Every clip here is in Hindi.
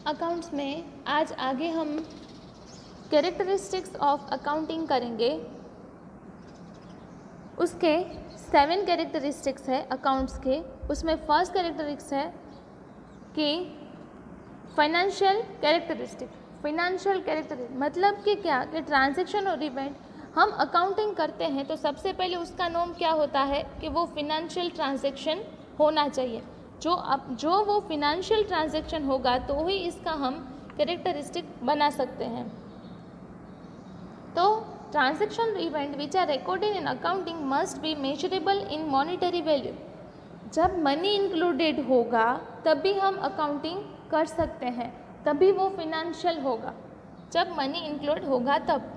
अकाउंट्स में आज आगे हम कैरेक्टरिस्टिक्स ऑफ अकाउंटिंग करेंगे। उसके 7 कैरेक्टरिस्टिक्स है अकाउंट्स के। उसमें फर्स्ट कैरेक्टरिस्टिक्स है कि फाइनेंशियल कैरेक्टरिस्टिक। फाइनेंशियल कैरेक्टरिस्टिक मतलब कि क्या कि ट्रांजैक्शन और इवेंट हम अकाउंटिंग करते हैं तो सबसे पहले उसका नाम क्या होता है कि वो फिनेंशियल ट्रांजैक्शन होना चाहिए। जो वो फिनेंशियल ट्रांजैक्शन होगा तो ही इसका हम कैरेक्टरिस्टिक बना सकते हैं। तो transaction event which are recorded in accounting must be measurable in monetary value. जब मनी इंक्लूडेड होगा तभी हम अकाउंटिंग कर सकते हैं, तभी वो फिनेंशियल होगा। जब मनी इंक्लूड होगा तब।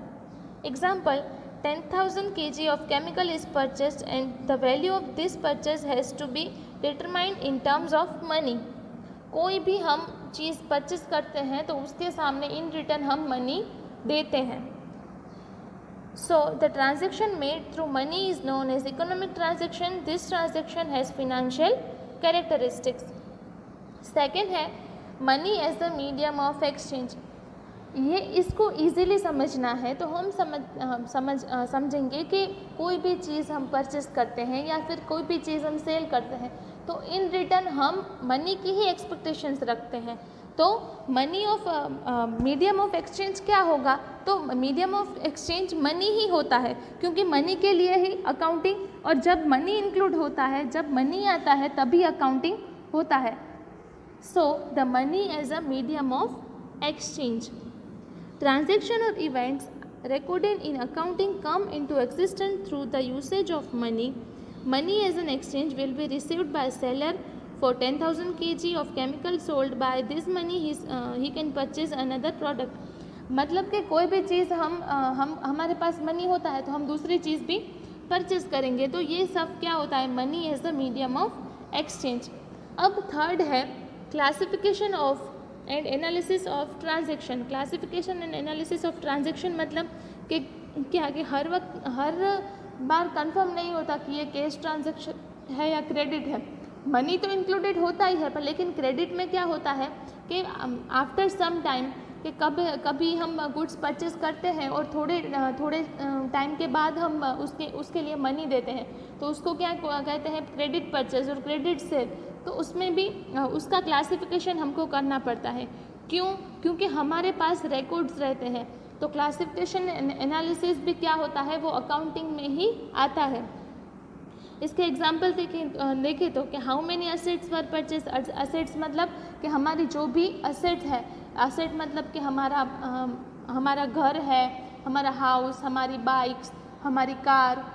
Example 10,000 kg of chemical is purchased and the value of this purchase has to be determined in terms of money। कोई भी हम चीज़ परचेज करते हैं तो उसके सामने इन रिटर्न हम मनी देते हैं। So the transaction made through money is known as economic transaction. This transaction has financial characteristics. Second है money as a medium of exchange। ये इसको इजीली समझना है तो हम समझेंगे कि कोई भी चीज़ हम परचेस करते हैं या फिर कोई भी चीज़ हम सेल करते हैं तो इन रिटर्न हम मनी की ही एक्सपेक्टेशंस रखते हैं। तो money of medium of exchange क्या होगा? तो मीडियम ऑफ एक्सचेंज मनी ही होता है, क्योंकि मनी के लिए ही अकाउंटिंग, और जब मनी इंक्लूड होता है, जब मनी आता है तभी अकाउंटिंग होता है। So the money as a medium of exchange. Transaction or events recorded in accounting come into existence through the usage of money. Money as an exchange will be received by a seller for 10,000 kg of chemical sold. By this money he can purchase another product. मतलब कि कोई भी चीज़ हम हमारे पास मनी होता है तो हम दूसरी चीज़ भी परचेज करेंगे। तो ये सब क्या होता है? Money as the medium of exchange. अब थर्ड है classification of and analysis of transaction. Classification and analysis of transaction मतलब कि क्या कि हर बार कंफर्म नहीं होता कि ये कैश ट्रांजैक्शन है या क्रेडिट है। मनी तो इंक्लूडेड होता ही है, पर लेकिन क्रेडिट में क्या होता है कि आफ्टर सम टाइम कि कभी हम गुड्स परचेज करते हैं और थोड़े टाइम के बाद हम उसके लिए मनी देते हैं तो उसको क्या कहते हैं? क्रेडिट परचेज और क्रेडिट सेल। तो उसमें भी उसका क्लासिफिकेशन हमको करना पड़ता है। क्यों? क्योंकि हमारे पास रिकॉर्ड्स रहते हैं। तो क्लासिफिकेशन एनालिसिस भी क्या होता है? वो अकाउंटिंग में ही आता है। इसके एग्जाम्पल देखें तो कि how many assets were purchase. Assets मतलब कि हमारी जो भी असेट है, असेट मतलब कि हमारा घर है, हमारा हाउस, हमारी बाइक्स, हमारी कार,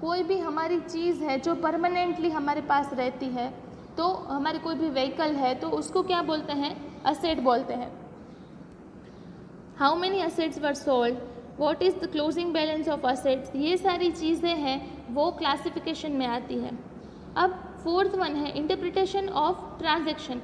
कोई भी हमारी चीज़ है जो परमानेंटली हमारे पास रहती है, तो हमारी कोई भी व्हीकल है तो उसको क्या बोलते हैं? असेट बोलते हैं। How many assets were sold, what is the closing balance of assets, ये सारी चीज़ें हैं वो क्लासिफिकेशन में आती है। अब फोर्थ वन है interpretation of transaction.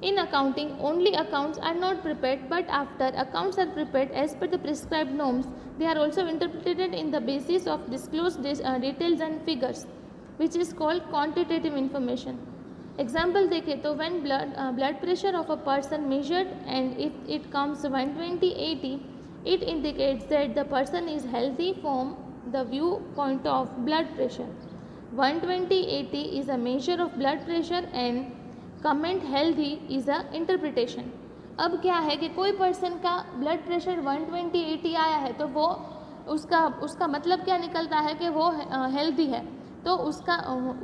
In accounting only accounts are not prepared, but after accounts are prepared as per the prescribed norms they are also interpreted in the basis of disclosed details and figures which is called quantitative information. Example देखें तो when blood pressure of a person measured and if it comes 120/80, it indicates that the person is healthy from the viewpoint of blood pressure. 120/80 is a measure of blood pressure and comment healthy is a interpretation. अब क्या है कि कोई पर्सन का ब्लड प्रेशर 120/80 आया है तो वो उसका मतलब क्या निकलता है कि वो हेल्दी है, तो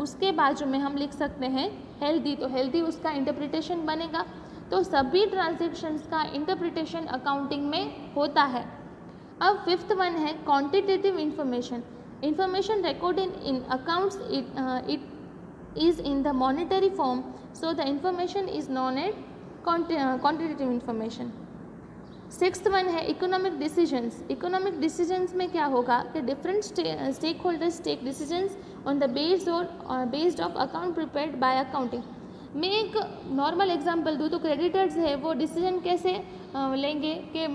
उसके बाजू में हम लिख सकते हैं हेल्दी, तो हेल्दी उसका इंटरप्रिटेशन बनेगा। तो सभी ट्रांजैक्शंस का इंटरप्रिटेशन अकाउंटिंग में होता है। अब फिफ्थ वन है quantitative information. Information recorded in accounts it is in the monetary form, so the information is known as quantitative information. Sixth one है इकोनॉमिक डिसीजंस। इकोनॉमिक डिसीजंस में क्या होगा कि different stakeholders take decisions on the based of account prepared by accounting. मैं एक नॉर्मल एग्जांपल दूँ तो क्रेडिटर्स है वो डिसीजन कैसे लेंगे कि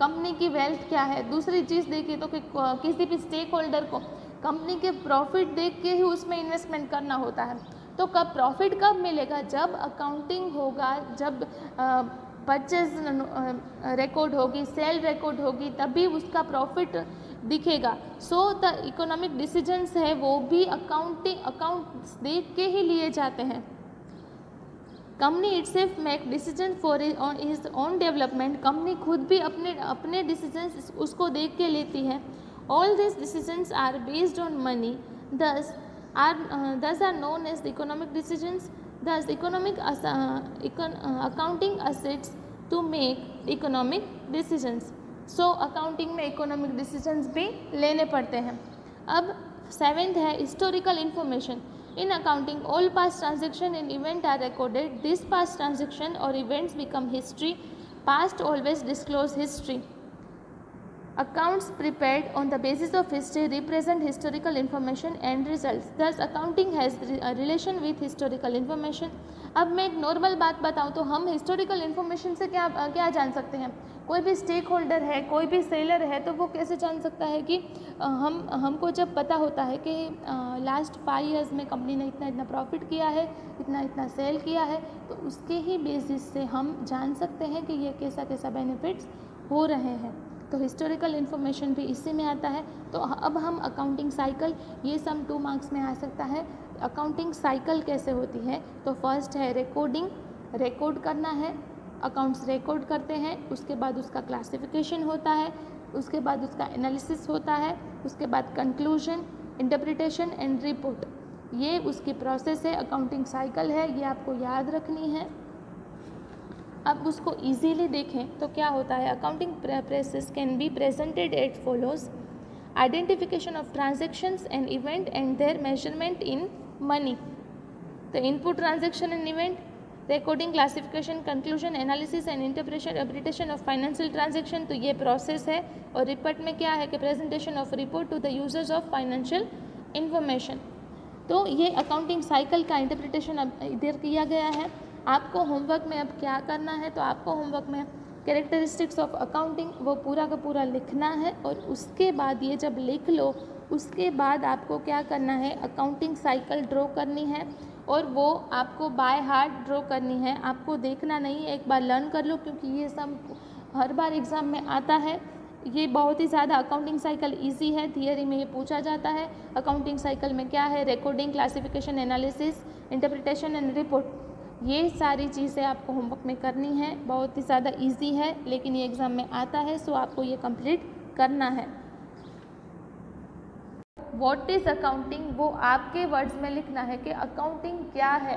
कंपनी की वेल्थ क्या है। दूसरी चीज़ देखिए तो कि किसी भी स्टेक होल्डर को कंपनी के प्रॉफिट देख के ही उसमें इन्वेस्टमेंट करना होता है। तो कब प्रॉफिट कब मिलेगा, जब अकाउंटिंग होगा, जब परचेज रिकॉर्ड होगी, सेल रिकॉर्ड होगी, तभी उसका प्रॉफिट दिखेगा। सो द इकोनॉमिक डिसीजंस है वो भी अकाउंट्स देख के ही लिए जाते हैं। Company itself make decision for his own development, company खुद भी अपने डिसीजंस उसको देख के लेती है। All this decisions are based on money, thus are known as the economic decisions. Thus accounting assets to make economic decisions. So accounting में economic decisions भी लेने पड़ते हैं। अब 7th है historical information. In accounting, all past transaction and event are recorded. This past transaction or events become history. Past always disclose history. Accounts prepared on the basis of history represent historical information and results. Thus, accounting has a relation with historical information. अब मैं एक नॉर्मल बात बताऊं तो हम हिस्टोरिकल इन्फॉर्मेशन से क्या जान सकते हैं। कोई भी स्टेक होल्डर है, कोई भी सेलर है, तो वो कैसे जान सकता है कि हमको जब पता होता है कि लास्ट 5 ईयर्स में कंपनी ने इतना प्रॉफिट किया है, इतना सेल किया है, तो उसके ही बेसिस से हम जान सकते हैं कि ये कैसा बेनिफिट्स हो रहे हैं। तो हिस्टोरिकल इन्फॉर्मेशन भी इसी में आता है। तो अब हम अकाउंटिंग साइकिल, ये सम 2 मार्क्स में आ सकता है। अकाउंटिंग साइकिल कैसे होती है, तो फर्स्ट है रिकॉर्डिंग, रिकॉर्ड करना है, अकाउंट्स रिकॉर्ड करते हैं, उसके बाद उसका क्लासिफिकेशन होता है, उसके बाद उसका एनालिसिस होता है, उसके बाद कंक्लूजन, इंटरप्रिटेशन एंड रिपोर्ट, ये उसकी प्रोसेस है, अकाउंटिंग साइकिल है, ये आपको याद रखनी है। अब उसको इजीली देखें तो क्या होता है, accounting process can be presented at follows: identification of transactions and event and their measurement in money, तो input transaction and event, recording, classification, conclusion, analysis and interpretation of financial transaction, तो ये प्रोसेस है। और रिपोर्ट में क्या है कि presentation of report to the users of financial information. तो ये अकाउंटिंग साइकिल का इंटरप्रिटेशन अब इधर किया गया है। आपको होमवर्क में अब क्या करना है, तो आपको होमवर्क में कैरेक्टरिस्टिक्स ऑफ अकाउंटिंग वो पूरा का पूरा लिखना है, और उसके बाद ये जब लिख लो उसके बाद आपको क्या करना है, अकाउंटिंग साइकिल ड्रॉ करनी है, और वो आपको बाय हार्ट ड्रॉ करनी है, आपको देखना नहीं है, एक बार लर्न कर लो, क्योंकि ये सब हर बार एग्ज़ाम में आता है। ये बहुत ही ज़्यादा अकाउंटिंग साइकिल इजी है, थियरी में ये पूछा जाता है। अकाउंटिंग साइकिल में क्या है, recording, classification, analysis, interpretation and report, ये सारी चीज़ें आपको होमवर्क में करनी है। बहुत ही ज़्यादा इजी है, लेकिन ये एग्ज़ाम में आता है, सो आपको ये कंप्लीट करना है। व्हाट इज़ अकाउंटिंग, वो आपके वर्ड्स में लिखना है कि अकाउंटिंग क्या है,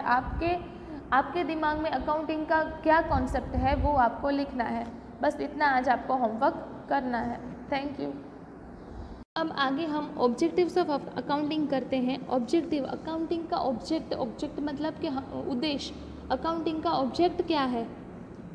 आपके दिमाग में अकाउंटिंग का क्या कॉन्सेप्ट है, वो आपको लिखना है। बस इतना आज आपको होमवर्क करना है। Thank you. अब आगे हम ऑब्जेक्टिव्स ऑफ अकाउंटिंग करते हैं। ऑब्जेक्टिव, अकाउंटिंग का ऑब्जेक्ट मतलब कि उद्देश्य, अकाउंटिंग का ऑब्जेक्ट क्या है,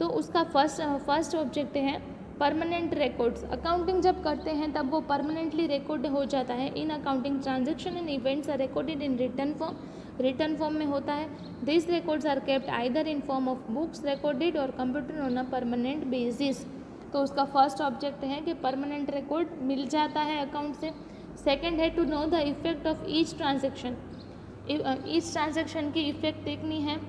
तो उसका फर्स्ट ऑब्जेक्ट है परमानेंट रिकॉर्ड्स। अकाउंटिंग जब करते हैं तब वो परमानेंटली रिकॉर्ड हो जाता है। In accounting transaction and events are recorded in return form में होता है। This records are kept either in form of books recorded और computer on a permanent basis. तो उसका फर्स्ट ऑब्जेक्ट है कि परमानेंट रिकॉर्ड मिल जाता है अकाउंट से। सेकंड है to know the effect of each transaction, each transaction की इफेक्ट देखनी है।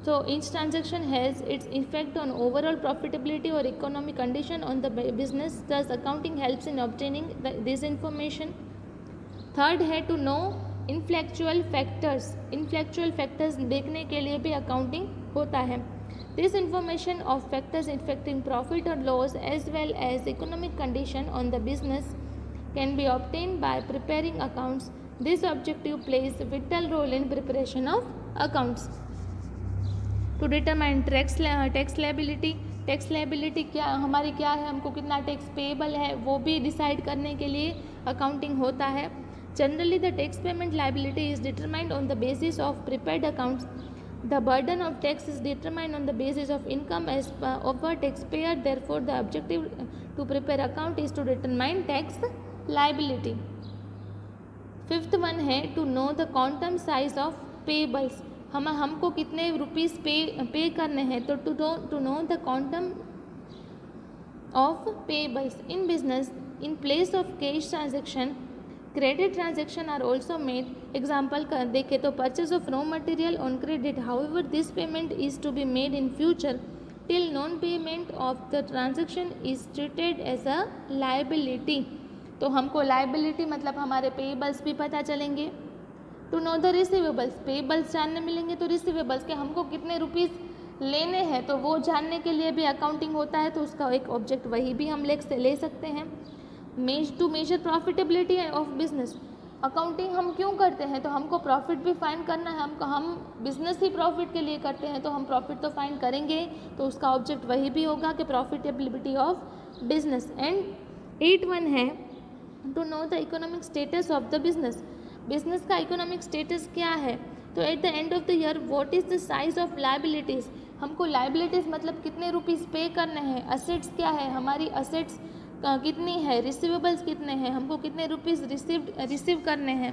So each transaction has its effect on overall profitability or economic condition on the business. Thus, accounting helps in obtaining this information. Third है to know influential factors. Influential factors देखने के लिए भी accounting होता है. This information of factors affecting profit or loss as well as economic condition on the business can be obtained by preparing accounts. This objective plays a vital role in preparation of accounts. To determine tax liability, tax liability क्या हमारी क्या है, हमको कितना टैक्स पेएबल है, वो भी डिसाइड करने के लिए अकाउंटिंग होता है। Generally the tax payment liability is determined on the basis of prepared accounts. The burden of tax is determined on the basis of income as of a tax payer. Therefore the objective to prepare account is to determine tax liability. Fifth one है to know the quantum size of payables, हमको कितने रुपीस पे करने हैं, तो to know the quantum of payables in business in place of cash transaction credit transaction are also made, example देखें तो purchase of raw material on credit, however this payment is to be made in future till non payment of the transaction is treated as a liability. तो हमको लाइबिलिटी मतलब हमारे पेबल्स भी पता चलेंगे। To know the receivables, payables जानने मिलेंगे, तो रिसीवेबल्स के हमको कितने रुपीज़ लेने हैं तो वो जानने के लिए भी अकाउंटिंग होता है, तो उसका एक ऑब्जेक्ट वही भी हम ले सकते हैं। To measure profitability of business, accounting हम क्यों करते हैं, तो हमको प्रॉफिट भी फाइंड करना है, हम बिजनेस ही प्रॉफिट के लिए करते हैं तो हम प्रॉफिट तो फाइंड करेंगे, तो उसका ऑब्जेक्ट वही भी होगा कि प्रॉफिटेबिलिटी ऑफ बिजनेस। एंड 8 है to know the economic status of the business, business का इकोनॉमिक स्टेटस क्या है, तो at the end of the year what is the size of liabilities, हमको लाइबिलिटीज़ मतलब कितने रुपीज़ पे करने हैं, असेट्स क्या है, हमारी असेट्स कितनी है, रिसीवेबल्स कितने हैं, हमको कितने रुपीज़ रिसीव करने हैं।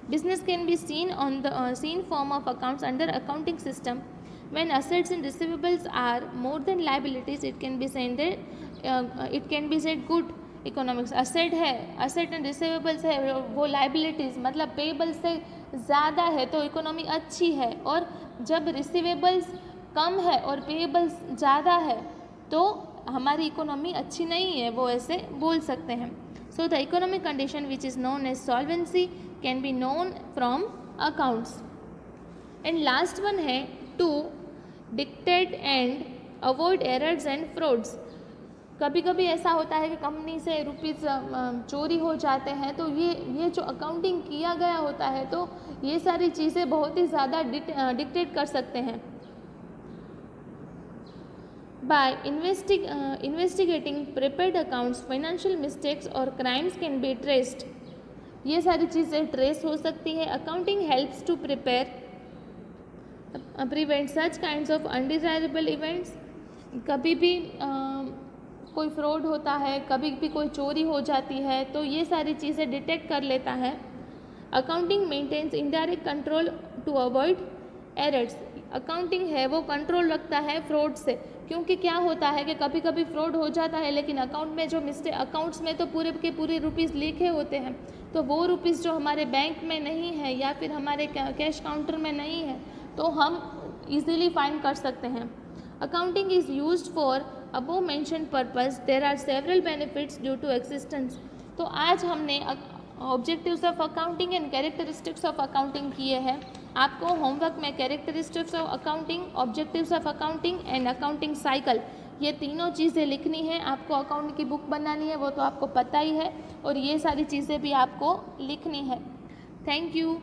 Business can be seen on the seen form of accounts under accounting system when assets and receivables are more than liabilities it can be said good economics. Asset है, असेट एंड रिसीवेबल्स है, वो लाइबिलिटीज़ मतलब पेबल से ज़्यादा है तो इकोनॉमी अच्छी है, और जब रिसीवेबल्स कम है और पेबल्स ज़्यादा है तो हमारी इकोनॉमी अच्छी नहीं है, वो ऐसे बोल सकते हैं। So the economic condition which is known as solvency can be known from accounts. And last one है to detect and avoid errors and frauds. कभी कभी ऐसा होता है कि कंपनी से रुपीज़ चोरी हो जाते हैं, तो ये जो अकाउंटिंग किया गया होता है तो ये सारी चीज़ें बहुत ही ज़्यादा डिक्टेट कर सकते हैं। By investigating prepared accounts, financial mistakes or crimes can be traced. ये सारी चीज़ें ट्रेस हो सकती है। Accounting helps to prevent such kinds of undesirable events. कभी भी कोई फ्रॉड होता है, कभी भी कोई चोरी हो जाती है, तो ये सारी चीज़ें डिटेक्ट कर लेता है। Accounting maintains indirect control to avoid errors. Accounting है वो कंट्रोल रखता है फ्रॉड से, क्योंकि क्या होता है कि कभी कभी फ्रॉड हो जाता है लेकिन अकाउंट में जो अकाउंट्स में तो पूरे के पूरे रुपीज़ लिखे होते हैं, तो वो रुपीज़ जो हमारे बैंक में नहीं है या फिर हमारे कैश काउंटर में नहीं है तो हम इजीली फाइंड कर सकते हैं। Accounting is used for above mention purpose, there are several benefits due to existence. तो आज हमने objectives of accounting and characteristics of accounting किए हैं। आपको होमवर्क में characteristics of accounting, objectives of accounting and accounting cycle, ये तीनों चीज़ें लिखनी है। आपको अकाउंट की बुक बनानी है, वो तो आपको पता ही है, और ये सारी चीज़ें भी आपको लिखनी है। Thank you.